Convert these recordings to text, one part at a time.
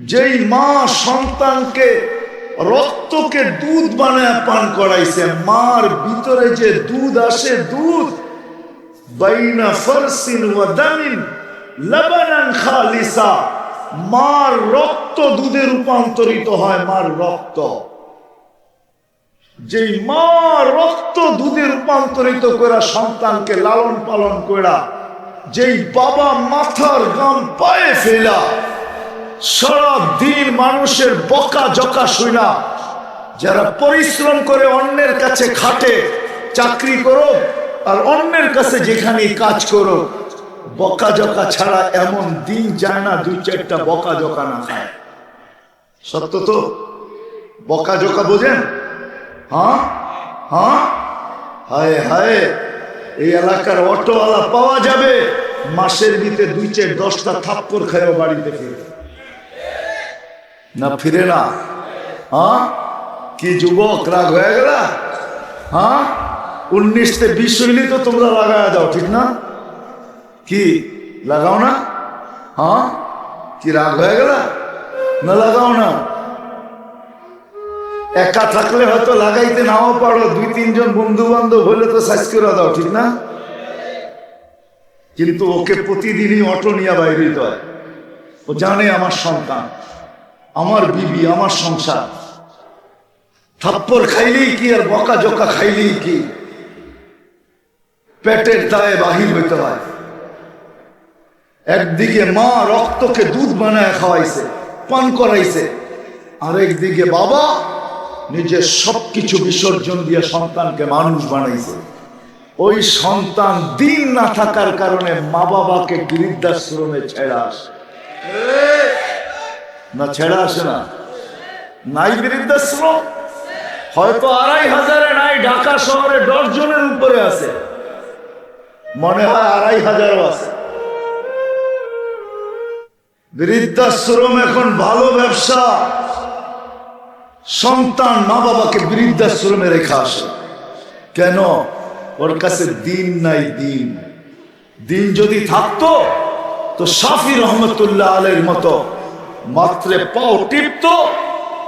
যেই মা সন্তানকে রক্তকে দুধ বানায় পান করাইছে, মার ভিতরে যে দুধ আসে, দুধ বাইনা ফারসিন ওয়া দামিন লাবানান খালিসা, মার রক্ত দুধে রূপান্তরিত হয়। মার রক্ত, যেই মা রক্ত দুধে রূপান্তরিত করে সন্তানকে লালন পালন করা, যেই বাবা মাথার গাম পায়ে ফেলা সারা দিন মানুষের বকা জকা শুনা, যারা পরিশ্রম করে অন্যের কাছে খাটে, চাকরি করো আর অন্যের কাছে যেখানে কাজ করো, বকা জকা ছাড়া এমন দিন যায় না দুই চারটা বকা জকা না খায়। সত্য তো? বকা জকা বোঝেন? হ্যাঁ হ্যাঁ, হায় হায়, এই এলাকার অটোওয়ালা পাওয়া যাবে মাসের ভিতরে 2-4-10টা থাপ্পড় খায় বাড়িতে ফিরে না, ফিরে না। হ্যাঁ, কি যুবক রাগ হয়ে গেল? হ্যাঁ, 19-20 হইলে তো তোমরা লাগায় দাও, ঠিক না? কি লাগাও না? হ্যাঁ, কি রাগ হয়ে গেল? না লাগাও না। একা থাকলে হয়তো লাগাইতে নাও পারো, 2-3 জন বন্ধু বান্ধব হলে তো সাইজ করে দাও, ঠিক না? কিন্তু ওকে প্রতিদিনই অটো নিয়ে বাইরে দিতে হয়। ও জানে আমার সন্তান, আমার বিবি, আমার সংসার। থাপ্পড় খাইলেই কি আর বকা জকা খাইলেই কি, পেটের দায়ে বাহির হইতে হয়। একদিকে মা রক্তকে দুধ বানায় খাওয়াইছে, পান করাইছে, আরেকদিকে বাবা নিজের সবকিছু বিসর্জন দিয়ে সন্তানকে মানুষ বানাইছে। ওই সন্তান দিন না থাকার কারণে মা বাবাকে বৃদ্ধাশ্রমে ছেড়ে আসে না, ছেড়ে আসে না? নাই বৃদ্ধাশ্রম? হয়তো 2500-এ নাই, ঢাকা শহরে 10 জনের উপরে আছে, মনে হয় 2500 আছে। বৃদ্ধাশ্রম এখন ভালো ব্যবসা। সন্তান মা বাবাকে বৃদ্ধাশ্রমে রেখে আসে কেন? ওর কাছে দিন নাই। দিন দিন যদি থাকতো তো শাফি রহমতুল্লাহ আলাইহির মতো মাত্রে পাও টিপতো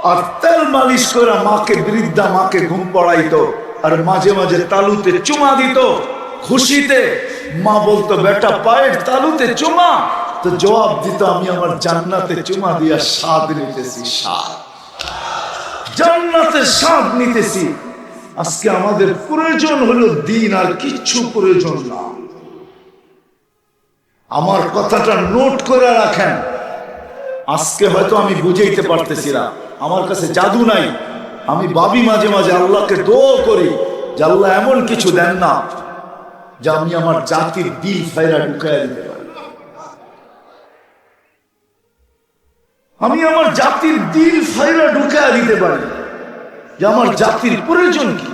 আর তেল মালিশ করে মাকে, বৃদ্ধা মাকে ঘুম পড়াইতো, আর মাঝে মাঝে তালুতে চুমা দিত। খুশিতে মা বলতো, বেটা পায়ের তালুতে চুমা, তো জবাব দিত, আমি আমার জান্নাতে চুমা দিয়া স্বাদ নিতেছি, স্বাদ, জান্নাতের স্বাদ নিতেছি। আজকে আমাদের প্রয়োজন হলো দিন, আর কিচ্ছু প্রয়োজন না। আমার কথাটা নোট করে রাখেন। আজকে হয়তো আমি বুঝাইতে পারতেছি না, আমার কাছে জাদু নাই। আমি ভাবি মাঝে মাঝে আল্লাহকে দোয়া করি যে আল্লাহ এমন কিছু দেন না যে আমি আমার জাতির দিল ফায়রা ঢুকায় দিতে পারি। আমি আমার জাতির দিল ফায়রা ঢুকায় দিতে পারি যে আমার জাতির প্রয়োজন কি।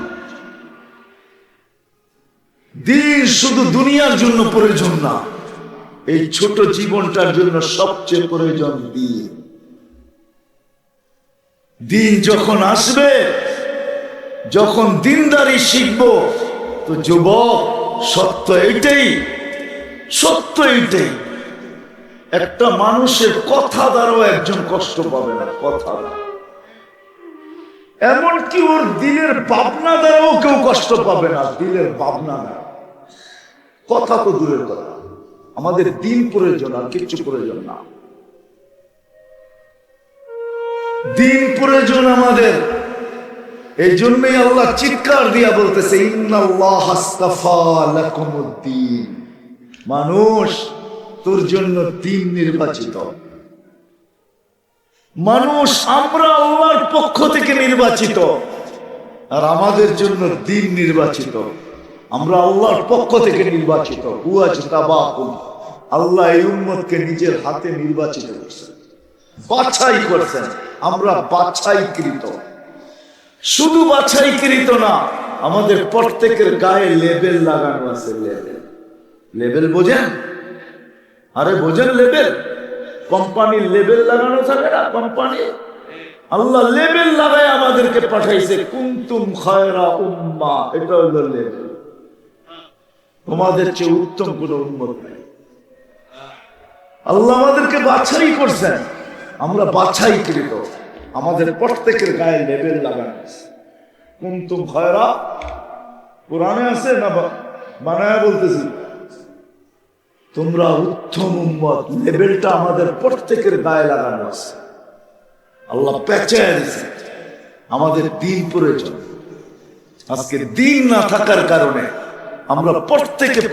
দিন শুধু দুনিয়ার জন্য প্রয়োজন না, এই ছোট জীবনটার জন্য সবচেয়ে প্রয়োজন দিন। দিন যখন আসবে, যখন দিনদারি শিখবো, তো যুবক সত্য এইটাই, সত্য এইটাই, একটা মানুষের কথা দ্বারাও একজন কষ্ট পাবে না, কথা এমনকি ওর দিলের ভাবনা দ্বারাও কেউ কষ্ট পাবে না। দিলের ভাবনা দ্বারা, কথা তো দূরের কথা, আমাদের দিন প্রয়োজন, আর কিচ্ছু প্রয়োজন না। দিন প্রয়োজন আমাদের। এই জন্যই আল্লাহ চিৎকার দিয়া বলতেছে, ইন্নাল্লাহ আস্তাফা লাকুমুদ্দিন, মানুষ তোর জন্য দিন নির্বাচিত। মানুষ আমরা আল্লাহর পক্ষ থেকে নির্বাচিত, আর আমাদের জন্য দিন নির্বাচিত। আমরা আল্লাহর পক্ষ থেকে নির্বাচিত। আল্লাহ এই উম্মতকে নিজের হাতে নির্বাচিত করছেন, বাছাই করছেন। আমরা বাছাইকৃত। শুধু বাছাইকৃত না, আমাদের প্রত্যেকের গায়ে লেবেল লাগানো আছে। লেবেল, লেবেল বোঝেন? আরে বোঝেন লেবেল? কোম্পানির লেবেল লাগানো থাকে না, কোম্পানি। আল্লাহ লেবেল লাগায় আমাদেরকে পাঠাইছে, কুনতুম খায়রা উম্মাহ, এটা হলো লেবেল। তোমাদের চেয়ে উত্তম কোন উম্মত নাই। আল্লাহ আমাদেরকে বাছাই করছেন। আমরা বাছাইকৃত, আমাদের প্রত্যেকের গায়ে লেবেল লাগানো আছে। কুনতুম খায়রা, কোরআনে আছে না বানায়া বলতেছি, তোমরা উত্তম উম্মত, লেবেলটা আমাদের প্রত্যেকের গায়ে লাগানো আছে। আল্লাহ পেঁচায় দিয়েছে, আমাদের দিন প্রয়োজন। আজকে দিন না থাকার কারণে আমরা প্রত্যেকের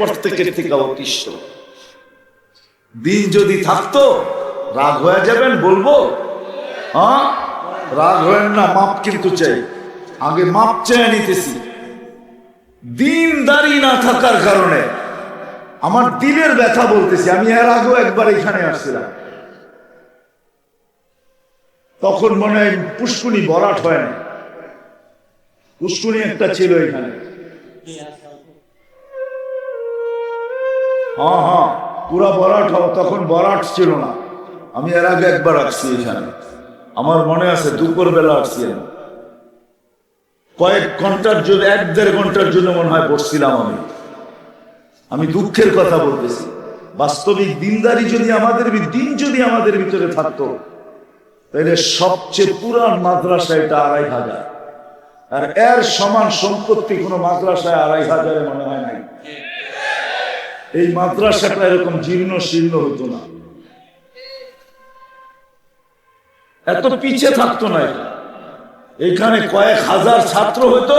থেকে অতিষ্ঠ। দিন যদি থাকতো, রাগ হয়ে যাবেন বলবো? হ্যাঁ, রাগ হয়েন না, মাপ কিন্তু চাই, আগে মাপ চেয়ে নিতেছি। দিনদারি না থাকার কারণে আমার দিলের ব্যথা বলতেছি। আমি এর আগেও একবার এখানে আসছিলাম, তখন মনে হয় পুষ্কুনি ভরাট হয় না, পুষ্কুনি একটা ছিল এখানে। হ্যাঁ হ্যাঁ, পুরা ভরাট হওয়া, তখন ভরাট ছিল না। আমি এর আগে একবার আসছি এখানে, আমার মনে আছে দুপুর বেলা আসছি, কয়েক ঘন্টার জন্য, 1-1.5 ঘন্টার জন্য মনে হয় বসছিলাম। আমি দুঃখের কথা বলতেছি। বাস্তবিক দিনদারি যদি আমাদের ভিতরে থাকতো, তাহলে সবচেয়ে পুরান মাদ্রাসা এটা 2500, আর এর সমান সম্পত্তি কোন মাদ্রাসায় 2500 মনে হয় নাই। এই মাদ্রাসাটা এরকম জীর্ণ শীর্ণ হতো না, এত পিছিয়ে থাকতো না। এখানে কয়েক হাজার ছাত্র হতো,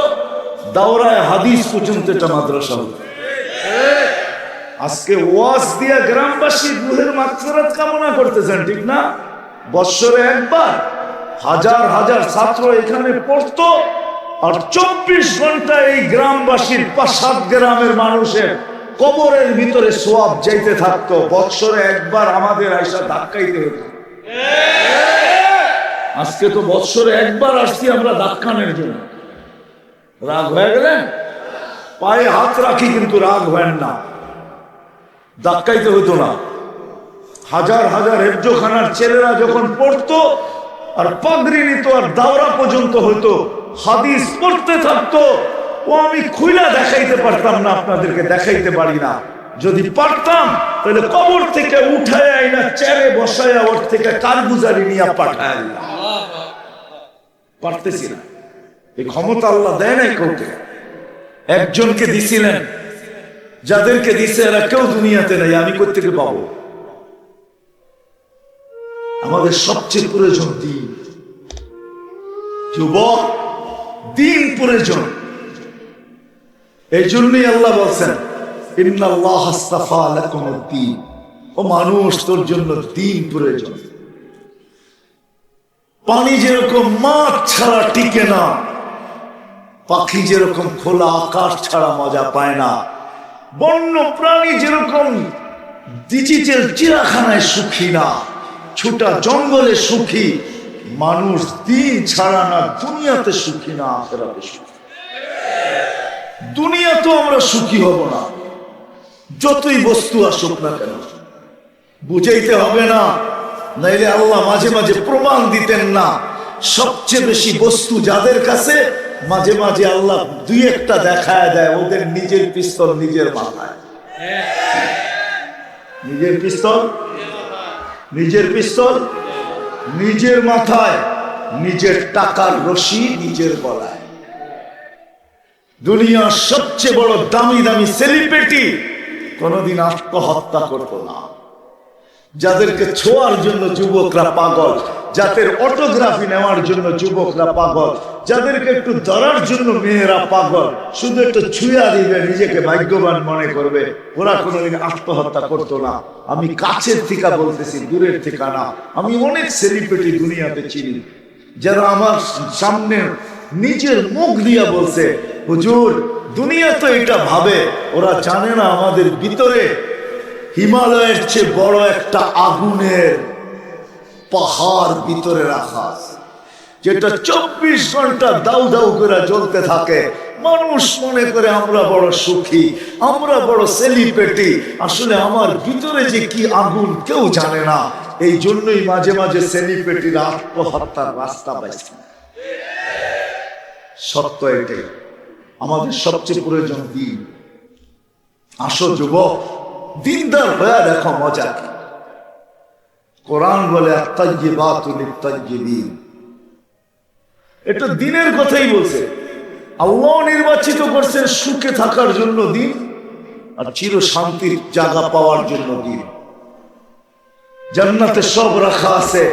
দাওরায়ে হাদিস পর্যন্ত এটা মাদ্রাসা হতো। আজকে ওয়াজ দিয়া গ্রামবাসী রুহের মাগফিরাত কামনা করতেছেন, ঠিক না? বৎসরে একবার হাজার হাজার ছাত্র এখানে পড়তো, আর 24 ঘন্টা এই গ্রামবাসীর 5-7 গ্রামের মানুষের কবরের ভিতরে সোয়াব যাইতে থাকতো। বৎসরে একবার আমাদের আয়সা ধাক্কাইতে হতো। আজকে তো বৎসরে একবার আসছি আমরা ধাক্কানের জন্য। রাগ হয়ে গেলেন? পায়ে হাত রাখি, কিন্তু রাগ হয় না, ধাক্কাইতে হতো না। হাজার হাজার হেফজোখানার ছেলেরা যখন পড়তো আর পাগড়ি নিত আর দাওরা পর্যন্ত হইতো, হাদিস পড়তে থাকতো, ও আমি খুইলা দেখাইতে পারতাম না, আপনাদেরকে দেখাইতে পারি না। যদি পারতাম তাহলে কবর থেকে উঠায় আইনা চেয়ারে বসায় ওর থেকে কারগুজারি নিয়ে পাঠায়। পারতেছি না, এই ক্ষমতা আল্লাহ দেয় নাই কাউকে। একজনকে দিছিলেন, যাদেরকে দিছে এরা কেউ দুনিয়াতে নাই, আমি কোত্থেকে পাবো? আমাদের সবচেয়ে প্রয়োজন দিন। যুবক, দিন প্রয়োজন। এই জন্যই আল্লাহ বলছেন, ইন্নাল্লাহ আস্তাফা লাকুমুদ্দীন, ও মানুষ, তোর জন্য দিন প্রয়োজন। পানি যেরকম মাছ ছাড়া টিকে না, পাখি যেরকম খোলা আকাশ ছাড়া মজা পায় না, বন্য প্রাণী যেরকম ডিজিটাল চিড়াখানায় সুখী না, ছোটা জঙ্গলে সুখী, মানুষ দিন ছাড়া না দুনিয়াতে সুখী না, আখিরাতে সুখী। দুনিয়াতেও আমরা সুখী হব না, যতই বস্তু আসুক না কেন। বুঝাইতে হবে না, নাইলে আল্লাহ মাঝে মাঝে প্রমাণ দিতেন না। সবচেয়ে বেশি বস্তু যাদের কাছে, মাঝে মাঝে আল্লাহ 2-1টা দেখায় দেয়, ওদের নিজের পিস্তল নিজের মাথায়। নিজের পিস্তল নিজের মাথায়, নিজের টাকার রশি নিজের গলায়। দুনিয়ার সবচেয়ে বড় দামি দামি সেলিব্রিটি কোনদিন আত্মহত্যা করতো না। যাদেরকে ছোঁয়ার জন্য যুবকরা পাগল, যাদের অটোগ্রাফি নেওয়ার জন্য যুবকরা পাগল, যাদেরকে একটু ধরার জন্য মেয়েরা পাগল, শুধু একটু ছুঁয়া দিবে নিজেকে ভাগ্যবান মনে করবে, ওরা কোনোদিন আত্মহত্যা করতো না। আমি কাছের থেকে বলতেছি, দূরের থেকে না। আমি অনেক সেলিব্রিটি দুনিয়াতে চিনি, যারা আমার সামনে নিজের মুখ দিয়া বলছে, হুজুর দুনিয়া তো এটা ভাবে, ওরা জানে না আমাদের ভিতরে হিমালয়ের চেয়ে বড় একটা আগুনের পাহাড় ভিতরে রাখা আছে, যেটা 24 ঘন্টা দাউ দাউ করে জ্বলতে থাকে। মানুষ মনে করে আমরা বড় সুখী, আমরা বড় সেলিব্রিটি, আসলে আমার ভিতরে যে কি আগুন কেউ জানে না। এই জন্যই মাঝে মাঝে সেলিব্রিটিরা আত্মহত্যার রাস্তা পাইছে। সত্য এটাই, আমাদের সবচেয়ে প্রয়োজন দিন। আসো যুবক, দিনদার হয়ে দেখো মজা কি। কোরআন বলে আত-তাইয়্যিবাতু লিত-তাইয়্যিবিন। এটা দিনের কথাই বলছে। আল্লাহ নির্বাচিত করছেন সুখে থাকার জন্য দিন, আর চির শান্তির জায়গা পাওয়ার জন্য দিন। জান্নাতে সব রাখা আছে,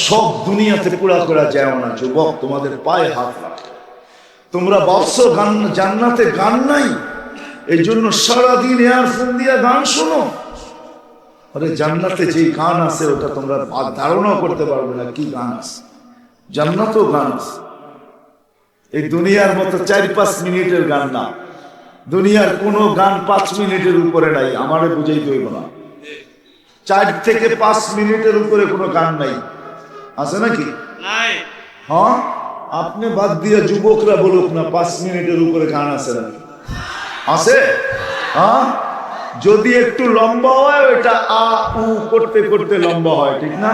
সব দুনিয়াতে পুরা করা যায় না। যুবক, তোমাদের পায়ে হাত রাখো। তোমরা ভাবছো জান্নাতে গান নাই, এই জন্য সারাদিন এয়ারফোন দিয়া গান শোনো। আরে জান্নাতে যে গান আছে ওটা তোমরা ধারণা করতে পারবে না কি গান আছে। জান্নাতেও গান আছে, এই দুনিয়ার মতো 4-5 মিনিটের গান না। দুনিয়ার কোনো গান 5 মিনিটের উপরে নাই, আমারে বুঝাই হইব না। 4 থেকে 5 মিনিটের উপরে কোনো গান নাই, আছে নাকি? হ্যাঁ, আপনি বাদ দিয়ে যুবকরা বলুক না 5 মিনিটের উপরে গান আছে নাকি? আছে? হ্যাঁ, যদি একটু লম্বা হয় ওটা আ উ করতে করতে লম্বা হয়, ঠিক না?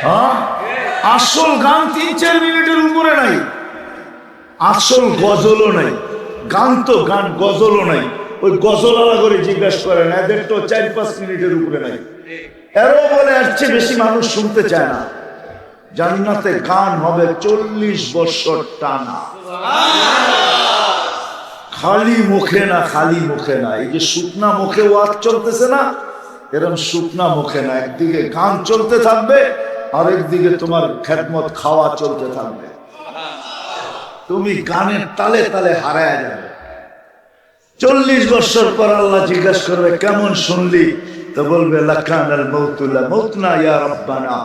হ্যাঁ, আসল গান 3-4 মিনিটের উপরে নাই। আসল গজলও নাই। গান তো গান, গজলও নাই। ওই গজলালা করে জিজ্ঞাসা করেন, এদের তো 4-5 মিনিটের উপরে নাই। এরও বলে এর চেয়ে বেশি মানুষ শুনতে চায় না। জান্নাতে গান হবে 40 বছর টানা, খালি মুখে না, খালি মুখে না। এই যে শুকনা মুখে ওয়াজ চলতেছে না, এরকম শুকনা মুখে না। একদিকে গান চলতে থাকবে, আরেকদিকে তোমার খেদমত খাওয়া চলতে থাকবে। তুমি গানের তালে তালে হারায় যাবে। 40 বছর পর আল্লাহ জিজ্ঞাসা করবে, কেমন শুনলি? তো বলবে লাকানাল মাউতুলা মাউতনা ইয়া রাব্বানা,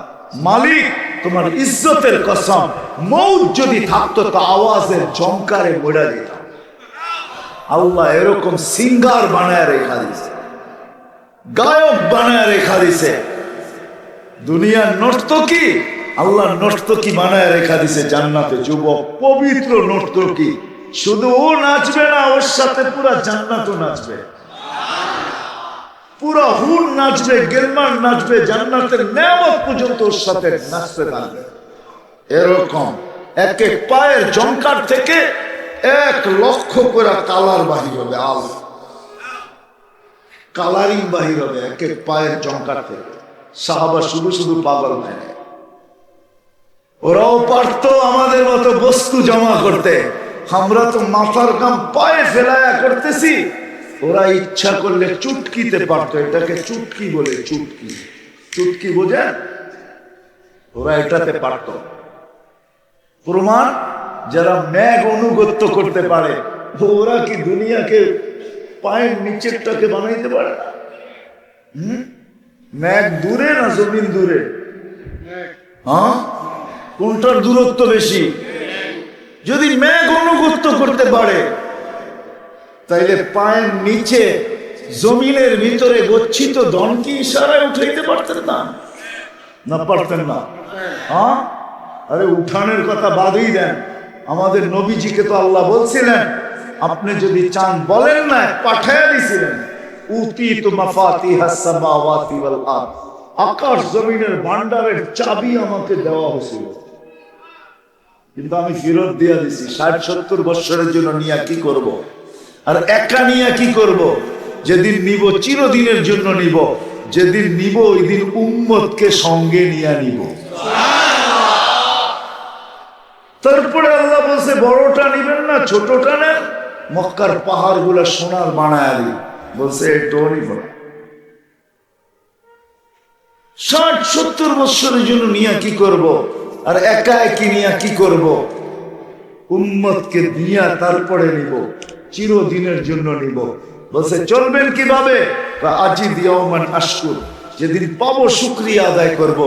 মালিক তোমার ইজ্জতের কসম, মৌত যদি থাকতো তো আওয়াজের ঝংকারে মরে যেতাম। আল্লাহ এরকম সিঙ্গার বানায় রেখা দিছে, গায়ক বানায় রেখা দিছে। দুনিয়ার নর্তকী আল্লাহ নর্তকী বানায় রেখা দিছে জান্নাতে। যুবক, পবিত্র নর্তকী। শুধু ও নাচবে না, ওর সাথে পুরা জান্নাতও নাচবে। পুরা হুর নাচবে, গেলমান নাচবে, জান্নাতের নেয়ামত পর্যন্ত ওর সাথে নাচতে থাকবে। এরকম এক এক পায়ের জঙ্কার থেকে 1 লক্ষ করে কালার বাহির হবে। কালারিং বাহির হবে এক এক পায়ের জঙ্কার থেকে। সাহাবা শুধু শুধু পাগল হয় না। ওরাও পারতো আমাদের মতো বস্তু জমা করতে, আমরা তো মাথার কাম পায়ে ফেলায়া করতেছি। ওরা ইচ্ছা করলে চুটকিতে পারতো। এটাকে চুটকি বলে, চুটকি। চুটকি বোঝেন? ওরা এটাতে পারতো। প্রমাণ, যারা মেঘ অনুগত্য করতে পারে ওরা কি দুনিয়াকে পায়ের নিচেরটাকে বানাইতে পারে না? মেঘ দূরে না জমিন দূরে? হ্যাঁ, কোনটার দূরত্ব বেশি? যদি মেঘ অনুগত্য করতে পারে তাইলে পায়ের নিচে জমিনের ভিতরে গচ্ছিত ধনকে ইশারায় উঠাইতে পারতেন না? না পারতেন না? হ্যাঁ, আরে উঠানের কথা বাদই দেন। আমাদের নবীজিকে তো আল্লাহ বলছিলেন, আপনি যদি চান বলেন না, পাঠায়া দিছিলেন, উতিতু মাফাতিহাস সামাওয়াতি ওয়াল আরদ, আকাশ জমিনের ভান্ডারের চাবি আমাকে দেওয়া হয়েছিল, কিন্তু আমি ফেরত দিয়ে দিছি। 60-70 বছরের জন্য নিয়ে কি করব? আর একা নিয়ে কি করব? যেদিন নিব চিরদিনের জন্য নিব, যেদিন নিব ওই দিন উম্মতকে সঙ্গে নিয়ে নিব। তারপরে আল্লাহ বলছে, বড়টা নিবেন না, ছোটটা নেন। মক্কার পাহাড় গুলা সোনার বানায় দিই, বলছে এটাও নিব না। 60-70 বছরের জন্য নিয়ে কি করব? আর একা একই নিয়ে কি করব? উম্মতকে দিয়া তারপরে নিব, চিরদিনের জন্য নিব। বলছে চলবেন কিভাবে? আজিদ ইয়াওমান আশকুর, যেদিন পাবো শুকরিয়া আদায় করব।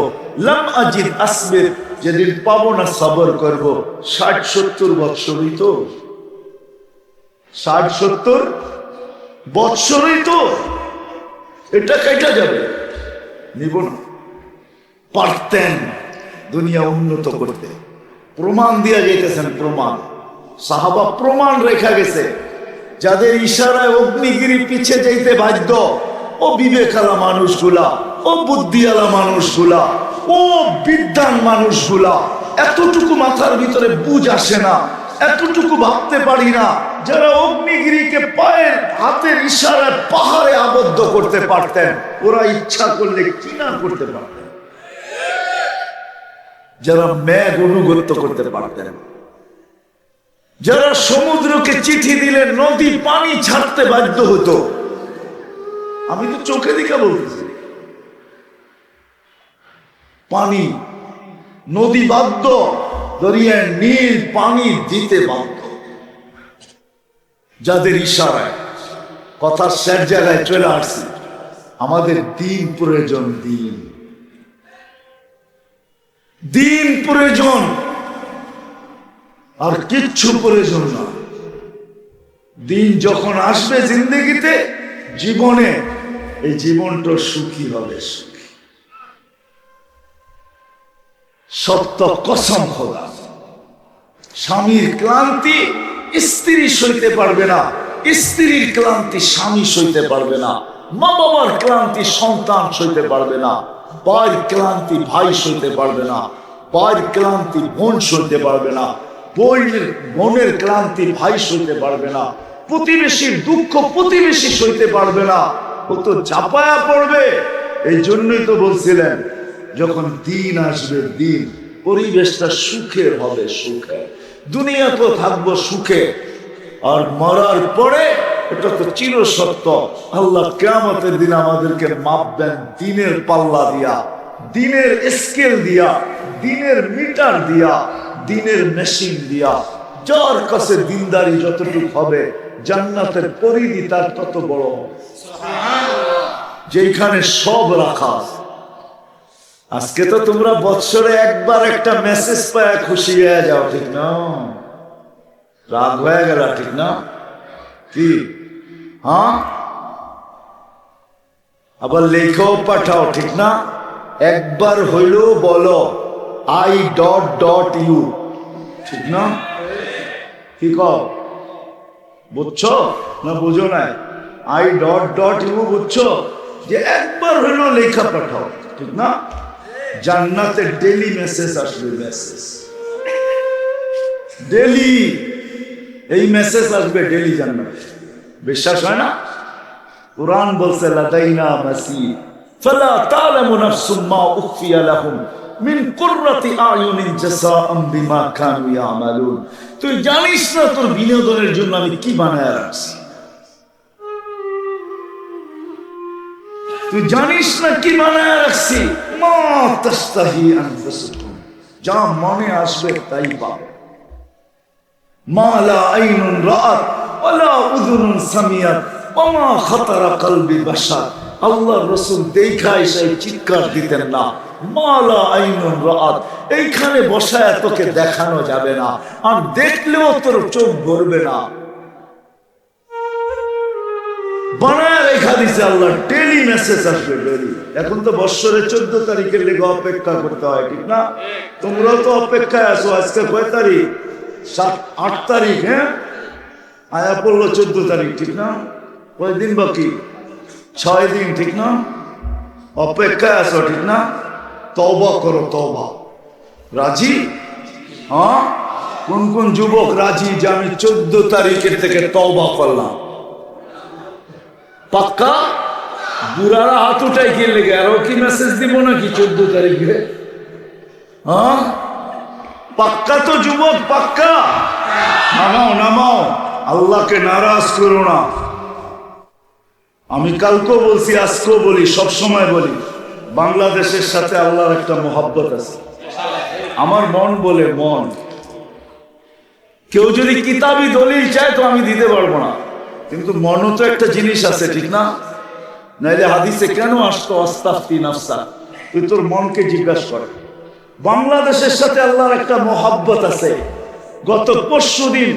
লাম আজিদ আসবির, যেদিন পাবো না সবর করব। 60-70 বৎসরই তো, 60-70 বৎসরই তো, এটা কেটে যাবে, নিব না। পারতেন দুনিয়া উন্নত করতে, প্রমাণ দিয়া যেতেছেন। প্রমাণ, সাহাবা প্রমাণ রেখা গেছে। যাদের ইশারায় অগ্নিগিরি পিছে যাইতে বাধ্য, ও বিবেকালা মানুষগুলা, ও বুদ্ধিওয়ালা মানুষগুলা, ও বিদ্যান মানুষগুলা, এতটুকু মাথার ভিতরে বুঝ আসে না, এতটুকু ভাবতে পারি না যারা অগ্নিগিরিকে পায়ের হাতের ইশারায় পাহাড়ে আবদ্ধ করতে পারতেন, ওরা ইচ্ছা করলে কি না করতে পারতেন। যারা মেঘ অনুগত করতে পারতেন, যারা সমুদ্রকে চিঠি দিলে নদী পানি ছাড়তে বাধ্য হতো। আমি তো চোখে দিকে বলতেছি, পানি নদী বাধ্য, দরিয়ায় নীল পানি দিতে বাধ্য। যাদের ইশারায় কথা শেষ জায়গায় চলে আসছে, আমাদের দিন প্রয়োজন, দিন দিন প্রয়োজন, আর কিচ্ছু প্রয়োজন না। দিন যখন আসবে জিন্দগিতে, জীবনে, এই জীবনটা সুখী হবে, সুখী। সত্য কসম খোদা, স্বামীর ক্লান্তি স্ত্রী সইতে পারবে না, স্ত্রীর ক্লান্তি স্বামী সইতে পারবে না, মা বাবার ক্লান্তি সন্তান সইতে পারবে না, ভাইয়ের ক্লান্তি ভাই সইতে পারবে না, ভাইয়ের ক্লান্তি বোন সইতে পারবে না, বোনের ক্লান্তি ভাই সইতে পারবে না, প্রতিবেশীর দুঃখ প্রতিবেশী সইতে পারবে না, ও তো চাপায়া পড়বে। এই জন্যই তো বলছিলেন, যখন দিন আসবে, দিন পরিবেশটা সুখের হবে, সুখে দুনিয়া তো থাকবো সুখে, আর মরার পরে এটা তো চির সত্য। আল্লাহ কিয়ামতের দিন আমাদেরকে মাপবেন দিনের পাল্লা দিয়া, দিনের স্কেল দিয়া, দিনের মিটার দিয়া, দিনের মেশিন দিয়া। যার কাছে দিনদারি যতটুকু হবে, জান্নাতের পরিধি তার তত বড় হবে, যেখানে সব রাখা। আজকে তো তোমরা বৎসরে একবার একটা মেসেজ পায় খুশি হয়ে যাও, ঠিক না? রাগ হয়ে গেল, ঠিক না? কি হ্যাঁ, আবার লেখাও পাঠাও, ঠিক না? একবার হইলো বলো I.U, ঠিক না? কি কও, বুঝছো না বুঝো না? I.U বুঝছো, যে একবার হইলো লেখা পাঠাও, ঠিক না? জান্নাতে ডেলি মেসেজ আসবে, মেসেজ ডেলি, এই মেসেজ আসবে ডেলি জান্নাতে। বিশ্বাস হয় না? কুরআন বলছে লাদাইনা মাসিদ ফালা তা'লামু নাফসুম মা উখফিয়া লাহুম মিন কুররাতি আয়ুনিন জাযাআম বিমা কানু ইয়ামালুন। তুই জানিস না তোর বিনোদনের জন্য আমি কি বানায় রাখছি, তুই জানিস না কি বানায় রাখছি। মা তাস্তাহি আনফুসুকুম, যা মনে আসবে তাই পাবে। মা লা আইনুন রাআত ওয়ালা উযুনুন সামিয়াত ওয়া মা খাতারা কলবি বাশার। আল্লাহর রাসূল দেখা এসে চিৎকার দিতেন না, মা লা আইনুন রাআত, এইখানে বসায় তোকে দেখানো যাবে না, আর দেখলেও তোর চোখ ভরবে না। বানায় রেখা দিছে আল্লাহ, ডেলি মেসেজ আসবে, ডেলি। এখন তো বৎসরের 14 তারিখের লেগে অপেক্ষা করতে হয়, ঠিক না? তোমরাও তো অপেক্ষায় আছো। আজকে কয় তারিখ? 8 তারিখ। হ্যাঁ, আয়া পড়লো 14 তারিখ, ঠিক না? কয়দিন বাকি? 6 দিন, ঠিক না? অপেক্ষায় আছো, ঠিক না? তওবা করো, তওবা। রাজি? হ্যাঁ, কোন কোন যুবক রাজি যে আমি 14 তারিখের থেকে তওবা করলাম? পাক্কা? বুড়ারা হাত উঠাই গিয়ে লেগে, আরো কি মেসেজ দিব নাকি 14 তারিখে? হ্যাঁ, পাক্কা তো যুবক, পাক্কা? নামাও, নামাও, আল্লাহকে নারাজ করো না। আমি কালকেও বলছি, আজকেও বলি, সব সময় বলি, বাংলাদেশের সাথে আল্লাহর একটা মোহাব্বত আছে। আমার মন বলে, মন, কেউ যদি কিতাবি দলিল চায় তো আমি দিতে পারবো না, কিন্তু মনও তো একটা জিনিস আছে, ঠিক না? নাইলে হাদিসে কেন আসতো আস্তাফতি নাফসা? তুই তোর মনকে জিজ্ঞাসা কর। বাংলাদেশের সাথে আল্লাহর একটা মোহাব্বত আছে। গত পরশুদিন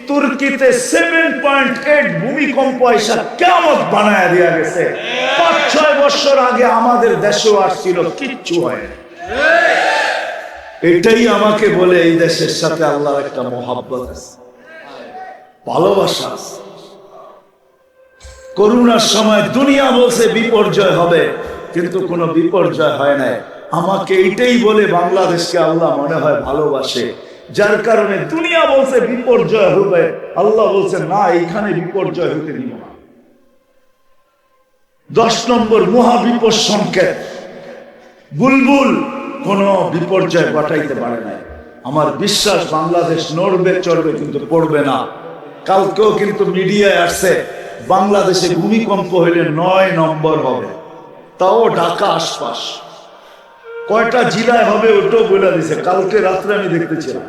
তুর্কিতে 7.8 ভূমিকম্প এসে কিয়ামত বানায় দেয়া গেছে। 5-6 বছর আগে আমাদের দেশেও আসছিল, কিচ্ছু হয় না। এটাই আমাকে বলে এই দেশের সাথে আল্লাহর একটা মোহাব্বত আছে, ভালোবাসা আছে। করোনার সময় দুনিয়া বলছে বিপর্যয় হবে, কিন্তু কোনো বিপর্যয় হয় নাই। আমাকে এইটাই বলে বাংলাদেশকে আল্লাহ মনে হয় ভালোবাসে, যার কারণে দুনিয়া বলছে বিপর্যয় হবে, আল্লাহ বলছে না, এইখানে বিপর্যয় হতে দিব না। 10 নম্বর মহাবিপদ সংকেত, বুলবুল কোন বিপর্যয় ঘটাইতে পারে না। আমার বিশ্বাস বাংলাদেশ নড়বে চড়বে, কিন্তু পড়বে না। কালকেও কিন্তু মিডিয়ায় আসছে বাংলাদেশে ভূমিকম্প হইলে 9 নম্বর হবে, তাও ঢাকা আশপাশ। কয়টা জেলায় হবে ওটাও বলে দিছে, কালকে রাত্রে আমি দেখতেছিলাম।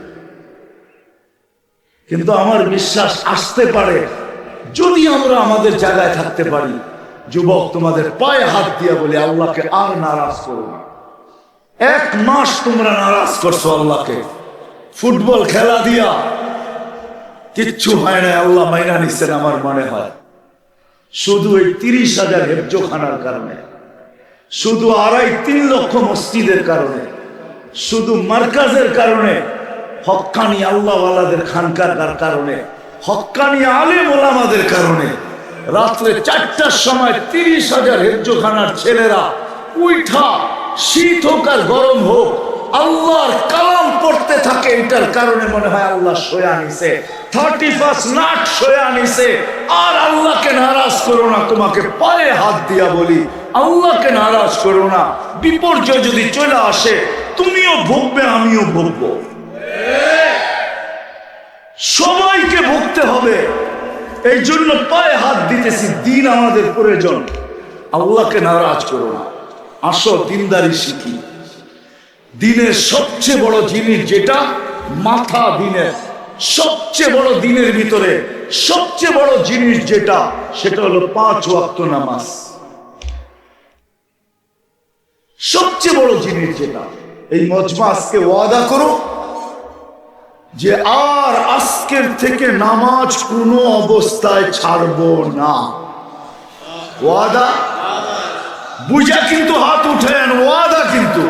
কিন্তু আমার বিশ্বাস আসতে পারে যদি আমরা আমাদের জায়গায় থাকতে পারি। যুবক, তোমাদের পায়ে হাত দিয়া বলে আল্লাহকে আর নারাজ করো না। 1 মাস তোমরা নারাজ করছো আল্লাহকে, ফুটবল খেলা দিয়া কিচ্ছু হয় না, আল্লাহ মাইনা নিচ্ছেন আমার মনে হয়। শুধু এই 30,000 হেফজোখানার কারণে, শুধু 2.5-3 লক্ষ মসজিদের কারণে, শুধু মার্কাজের কারণে, হক্কানি আল্লাহওয়ালাদের খানকার কারণে, হক্কানি আলেম ওলামাদের কারণে রাত্রে 4টার সময় 30,000 হেফজোখানার ছেলেরা উঠা, শীত হোক আর গরম হোক, আল্লাহর কালাম পড়তে থাকে। এটার কারণে মনে হয় আল্লাহ সয়া নিছে, 31 নাট সয়া নিছে। আর আল্লাহকে নারাজ করো না, তোমাকে পায়ে হাত দিয়া বলি আল্লাহকে নারাজ করো না। বিপর্যয় যদি চলে আসে তুমিও ভুগবে, আমিও ভুগবো, সবাইকে ভুগতে হবে। এই জন্য পায়ে হাত দিতেছি, দিন আমাদের প্রয়োজন। আল্লাহকে নারাজ করো না, আসো দিনদারি শিখি। দিনের সবচেয়ে বড় জিনিস যেটা মাথা, দিনের সবচেয়ে বড়, দিনের ভিতরে সবচেয়ে বড় জিনিস যেটা, সেটা হলো 5 ওয়াক্ত নামাজ। সবচেয়ে বড় জিনিস যেটা, এই মজমা আজকে ওয়াদা করো যে আর আজকের থেকে নামাজ কোনো অবস্থায় ছাড়বো না। ওয়াদা বুঝা কিন্তু হাত উঠেন, ওয়াদা কিন্তু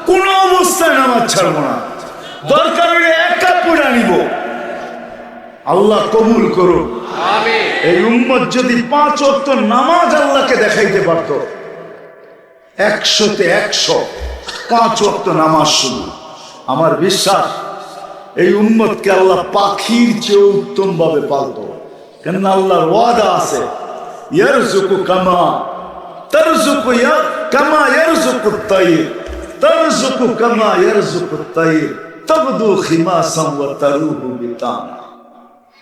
কোন অবস্থায় নামাজ ছাড়বো না। দরকার হলে 1 কাপ পড়া নিব। আল্লাহ কবুল করুন। এই উম্মত যদি 5 ওয়াক্ত নামাজ আল্লাহকে দেখাইতে পারত, 100-তে 100 5 ওয়াক্ত নামাজ শুধু, আমার বিশ্বাস এই উম্মতকে আল্লাহ পাখির চেয়ে উত্তম ভাবে পালত। কেন আল্লাহর ওয়াদা আছে, ইয়ারযুকু কামা তারযুকু কামা ইয়ারযুকুত তাইর, তারযুকু কামা ইয়ারযুকুত তাইর তাবদু খিমাসান ওয়া তারুহু বিতানা।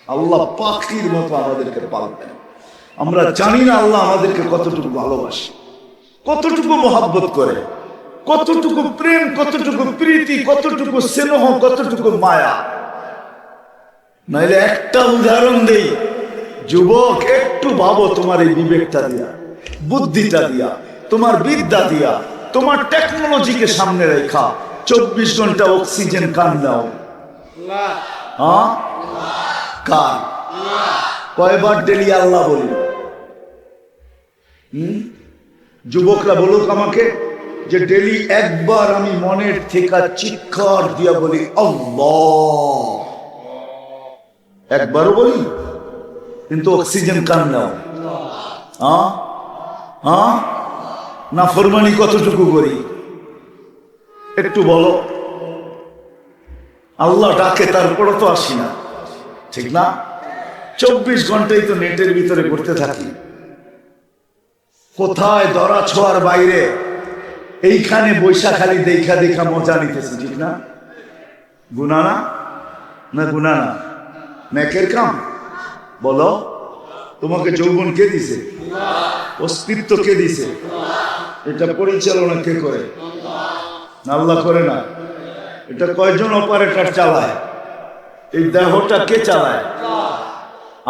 আল্লাহ পাখির মতো আমাদেরকে পালবেন। আমরা জানি না আল্লাহ আমাদেরকে কতটুকু ভালোবাসে, কতটুকু মহব্বত করে, কতটুকু প্রেম, কতটুকু প্রীতি, কতটুকু স্নেহ, কতটুকু মায়া। নাইলে একটা উদাহরণ দেই, যুবক একটু ভাবো, তোমার এই বিবেকটা দিয়া, বুদ্ধিটা দিয়া, তোমার বিদ্যা দিয়া, তোমার টেকনোলজিকে সামনে রেখা 24 ঘন্টা অক্সিজেন কান দাও। হ্যাঁ, কার? কয়বার ডেলি আল্লাহ বলি? যুবকরা বলুক আমাকে যে ডেলি একবার আমি মনের থেকে চিৎকার দিয়া বলি আল্লাহ। একবারও বলি, কিন্তু অক্সিজেন কান দাও। না ফরমানি কতটুকু করি একটু বলো। আল্লাহ ডাকে, তারপরে তো আসি না, ঠিক না? 24 ঘন্টাই তো নেটের ভিতরে ঘুরতে থাকি, কোথায় ধরা ছোঁয়ার বাইরে। এইখানে বৈশা খালি দেখা দেখা মজা নিতেছি, ঠিক না? গুনাহ না? না গুনাহ না, নেকের কাম। বলো, তোমাকে যৌবন কে দিছে? অস্তিত্ব কে দিছে? এটা পরিচালনা কে করে? আল্লাহ করে না? এটা কয়জন অপারেটর চালায়? এই দেহটা কে চালায়?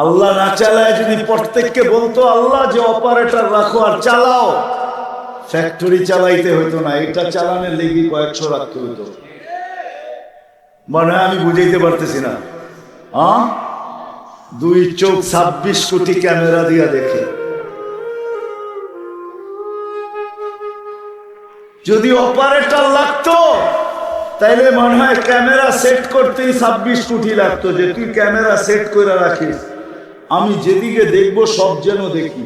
আল্লাহ না চালায় যদি প্রত্যেককে বলতো আল্লাহ যে অপারেটর রাখো আর চালাও, ফ্যাক্টরি চালাইতে হইতো না, এটা চালানোর লেগে কয়েকশো রাখতে হইতো। মানে আমি বুঝাইতে পারতেছি না। 2 চোখ 26 কোটি ক্যামেরা দিয়া দেখে। যদি অপারেটর লাগতো তাইলে মনে হয় ক্যামেরা সেট করতেই 26 কোটি লাগতো, যে তুই ক্যামেরা সেট করে রাখিস, আমি যেদিকে দেখবো সব যেন দেখি।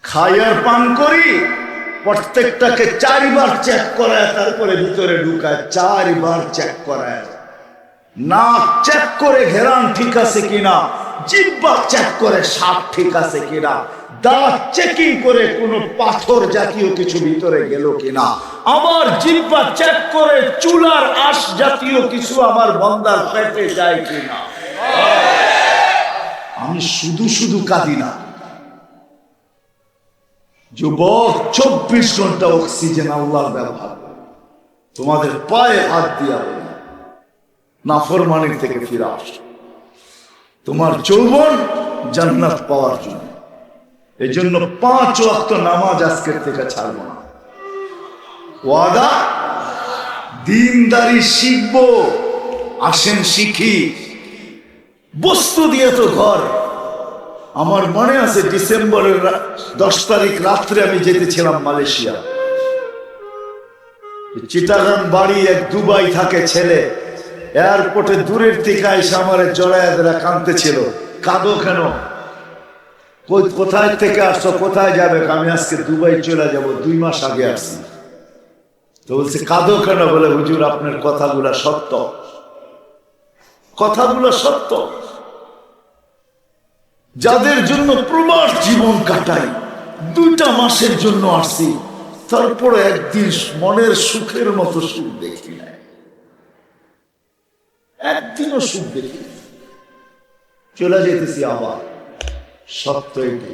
খাই আর পান করি, প্রত্যেকটাকে 4 বার চেক করায় তারপরে ভিতরে ঢুকায়, 4 বার চেক করায়। নাক চেক করে ঘেরান ঠিক আছে কিনা, জিহ্বা চেক করে স্বাদ ঠিক আছে কিনা, দাঁত চেকিং করে কোনো পাথর জাতীয় কিছু ভিতরে গেল কিনা, আবার জিহ্বা চেক করে চুলার আঁশ জাতীয় কিছু আমার বান্দার পেটে যায় কিনা। আমি শুধু শুধু কাঁদি না যুবক, 24 ঘন্টা অক্সিজেন আল্লাহর ব্যবহার। তোমাদের পায়ে হাত দিয়া নাফরমানির থেকে ফিরে আস, তোমার যৌবন জান্নাত পাওয়ার জন্য। এই জন্য 5 ওয়াক্ত নামাজ আজকের থেকে ছাড়বো না, ওয়াদা। দিনদারি শিখবো, আসেন শিখি। বস্তু দিয়ে তো ঘর। আমার মনে আছে ডিসেম্বরের 10 তারিখ রাত্রে আমি যেতেছিলাম মালয়েশিয়া। চিটাগাং বাড়ি, এক দুবাই থাকে ছেলে, এয়ারপোর্টে দূরের থেকে এসে আমার জড়ায় কাঁদতেছিল। কাঁদো কেন? কোথায় থেকে আসছো, কোথায় যাবে? আমি আজকে দুবাই চলে যাব, 2 মাস আগে আসছি। তো বলছে কাঁদো কেন? বলে হুজুর আপনার কথাগুলো সত্য, কথাগুলো সত্য। যাদের জন্য প্রবাস জীবন কাটাই, 2টা মাসের জন্য আসছি, তারপরে একদিন মনের সুখের মতো সুখ দেখি না, একদিনও সুখ দেখি। চলে যেতেছি আবার। সত্য এটি।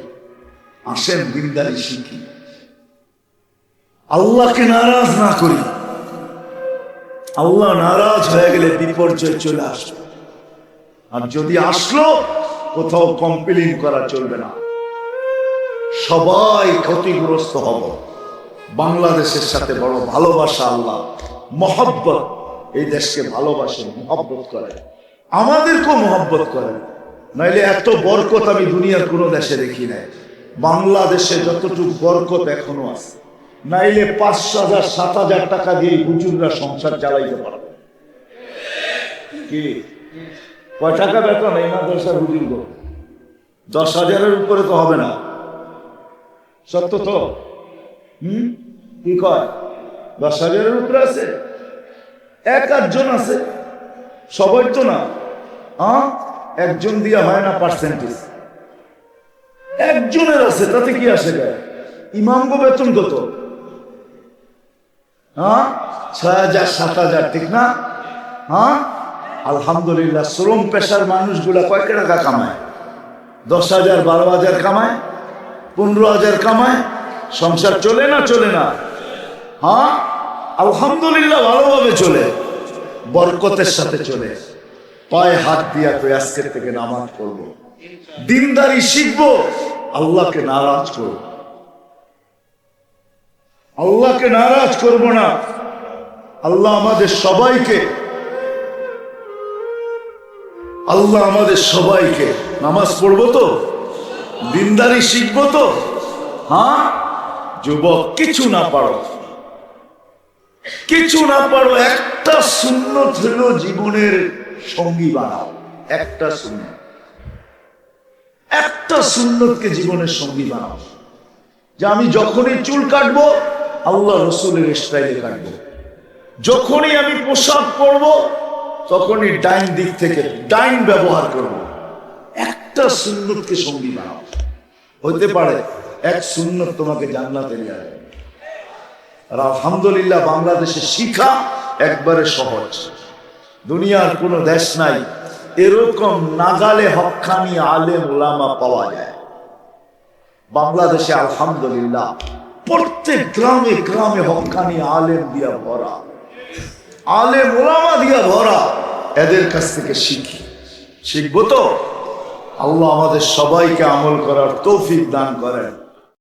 আসেন দিনদারি শিখি, আল্লাহকে নারাজ না করি। আল্লাহ নারাজ হয়ে গেলে বিপর্যয় চলে আসবে। আর যদি আসলো, কোথাও কমপ্লেইন করা চলবে না, সবাই ক্ষতিগ্রস্ত হব। বাংলাদেশের সাথে বড় ভালোবাসা, আল্লাহ মহব্বত, এই দেশকে ভালোবাসেন, মহব্বত করেন, আমাদেরকেও মহব্বত করেন। নাইলে এত বরকত আমি দুনিয়ার কোনো দেশে দেখি নাই। বাংলাদেশে যতটুকু বরকত এখনো আছে, নাইলে 5,000-7,000 টাকা দিয়ে হুজুররা সংসার চালাইতে পারবে। কি কয় টাকা বেতন এই মাদ্রাসার হুজুর? 10,000-এর উপরে তো হবে না। সত্য তো? কি কয়? 10,000-এর উপরে আছে? 1-8 আছে, সবাই তো না। একজন দিয়া হয় না পার্সেন্টেজ, একজনের আছে, তাতে কি আসে যায়? ইমামগো বেতন কত? 6,000-7,000, ঠিক না? আলহামদুলিল্লাহ। শ্রম পেশার মানুষগুলা কয় টাকা কামায়? 10,000-12,000 কামায়, 15,000 কামায়। সংসার চলে না? চলে না? আলহামদুলিল্লাহ, ভালোভাবে চলে, বরকতের সাথে চলে। পায়ে হাত দিয়া তো আজকের থেকে নামাজ পড়বো, দিনদারি শিখবো, আল্লাহকে নারাজ করব, আল্লাহকে নারাজ করব না। আল্লাহ আমাদের সবাইকে নামাজ পড়বো তো, দিনদারি শিখবো তো। যুবক, কিছু না পারো, একটা সুন্নত হলো জীবনের সঙ্গী বানাও। একটা সুন্নতকে জীবনের সঙ্গী বানাও। যে আমি যখনই চুল কাটবো, আল্লাহ রসুলের স্টাইলে কাটবো। যখনই আমি পোশাক পরবো, তখনই ডাইন দিক থেকে ডাইন ব্যবহার করব। একটা সুন্নতকে সঙ্গী বানাও। হতে পারে এক সুন্নত তোমাকে জান্নাতে নিয়ে যাবে। আর আলহামদুলিল্লাহ, বাংলাদেশে শিক্ষা একবারে সহজ। দুনিয়ার কোনো দেশ নাই এরকম নাগালে হক্কানি আলেম ওলামা পাওয়া যায়। বাংলাদেশে আলহামদুলিল্লাহ প্রত্যেক গ্রামে গ্রামে হক্কানি আলেম দিয়া ভরা, আলেম ওলামা দিয়া ভরা। এদের কাছ থেকে শিখবো তো। আল্লাহ আমাদের সবাইকে আমল করার তৌফিক দান করেন।